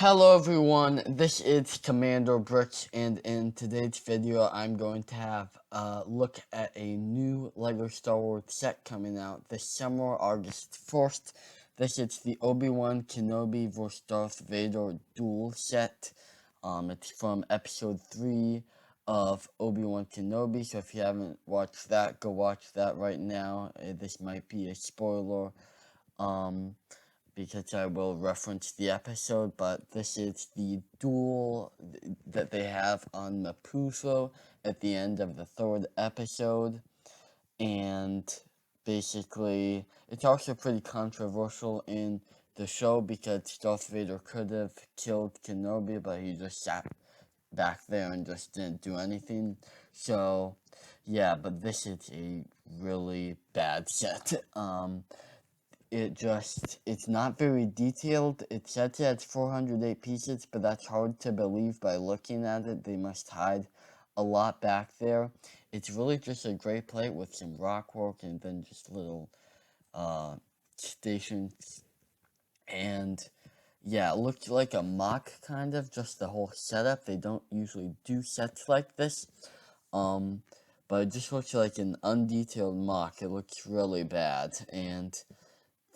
Hello everyone, this is Commander Bricks, and in today's video I'm going to have a look at a new LEGO Star Wars set coming out this summer, August 1st. This is the Obi Wan Kenobi vs Darth Vader Duel set. It's from episode 3 of Obi Wan Kenobi, so if you haven't watched that, go watch that right now. This might be a spoiler. Because I will reference the episode, but this is the duel that they have on Mapuso at the end of the third episode, and basically, it's also pretty controversial in the show because Darth Vader could have killed Kenobi, but he just sat back there and just didn't do anything. So, yeah, but this is a really bad set. It's not very detailed. It says it has 408 pieces, but that's hard to believe by looking at it. They must hide a lot back there. It's really just a gray plate with some rock work and then just little stations. And yeah, it looked like a mock kind of, just the whole setup. They don't usually do sets like this. But it just looks like an undetailed mock. It looks really bad. And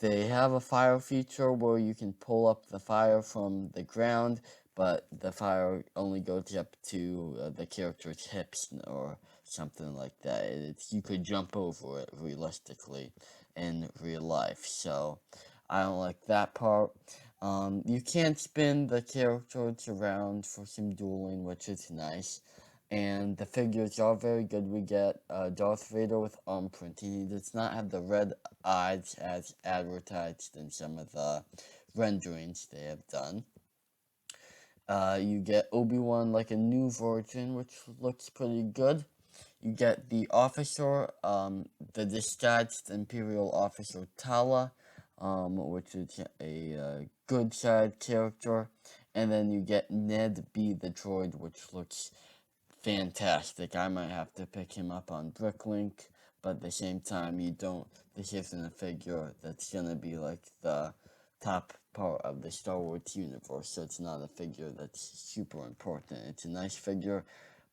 they have a fire feature where you can pull up the fire from the ground, but the fire only goes up to the character's hips or something like that. You could jump over it realistically in real life, so I don't like that part. You can spin the characters around for some dueling, which is nice. And the figures are very good. We get Darth Vader with arm printing. He does not have the red eyes as advertised in some of the renderings they have done. You get Obi Wan like a new version, which looks pretty good. You get the officer, the disguised Imperial officer Tala, which is a good side character. And then you get Ned B the droid, which looks fantastic. I might have to pick him up on Bricklink, but at the same time, this isn't a figure that's gonna be like the top part of the Star Wars universe, so it's not a figure that's super important. It's a nice figure,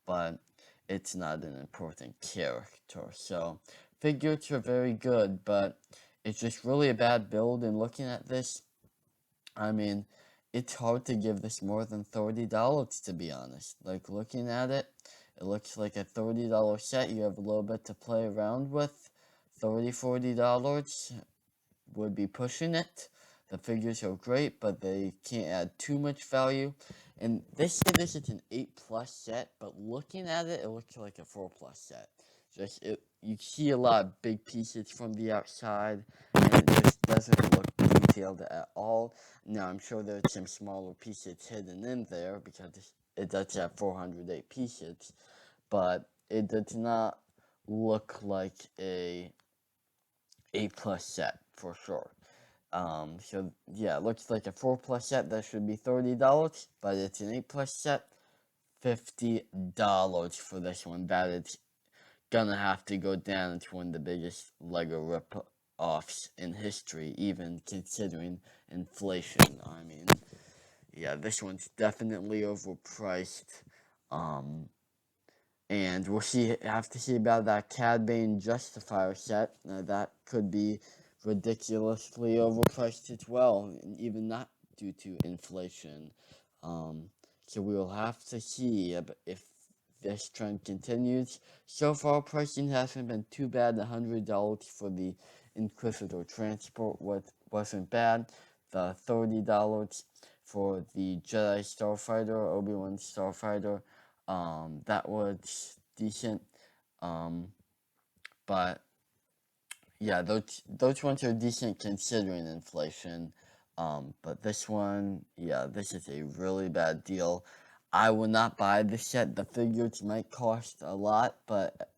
but it's not an important character. So, figures are very good, but it's just really a bad build, and looking at this, I mean, it's hard to give this more than $30, to be honest. Like, looking at it, it looks like a $30 set. You have a little bit to play around with. $40 would be pushing it. The figures are great, but they can't add too much value. And this is an 8+ set, but looking at it, it looks like a 4+ set. You see a lot of big pieces from the outside, and it just doesn't look detailed at all. Now, I'm sure there's some smaller pieces hidden in there because it does have 408 pieces, but it does not look like a 8+ set for sure. So yeah, it looks like a 4+ set that should be $30, but it's an 8+ set, $50 for this one. That is gonna have to go down to one of the biggest LEGO rip-offs in history, even considering inflation. I mean, yeah, this one's definitely overpriced. And have to see about that Cad Bane Justifier set. That could be ridiculously overpriced as well, and even not due to inflation. So we will have to see if this trend continues. So far, pricing hasn't been too bad. $100 for the Inquisitor Transport wasn't bad. The $30 for the Jedi Starfighter, Obi-Wan Starfighter, that was decent. But yeah, those ones are decent considering inflation. But this one, yeah, this is a really bad deal. I will not buy this set. The figures might cost a lot, but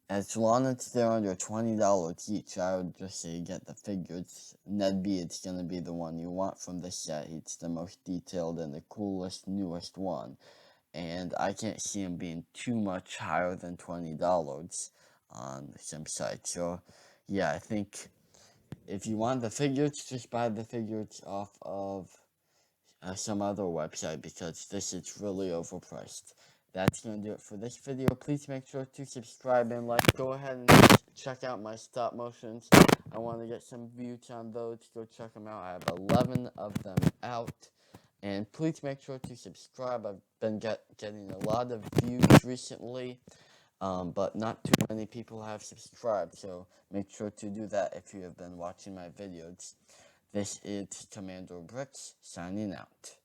as long as they're under $20 each, I would just say get the figures. Ned B, it's gonna be the one you want from this set. It's the most detailed and the coolest, newest one. And I can't see him being too much higher than $20 on some sites. So, yeah, I think if you want the figures, just buy the figures off of some other website because this is really overpriced. That's going to do it for this video. Please make sure to subscribe and like. Go ahead and check out my stop motions. I want to get some views on those. Go check them out. I have 11 of them out. And please make sure to subscribe. I've been getting a lot of views recently, but not too many people have subscribed. So make sure to do that if you have been watching my videos. This is Commander Bricks signing out.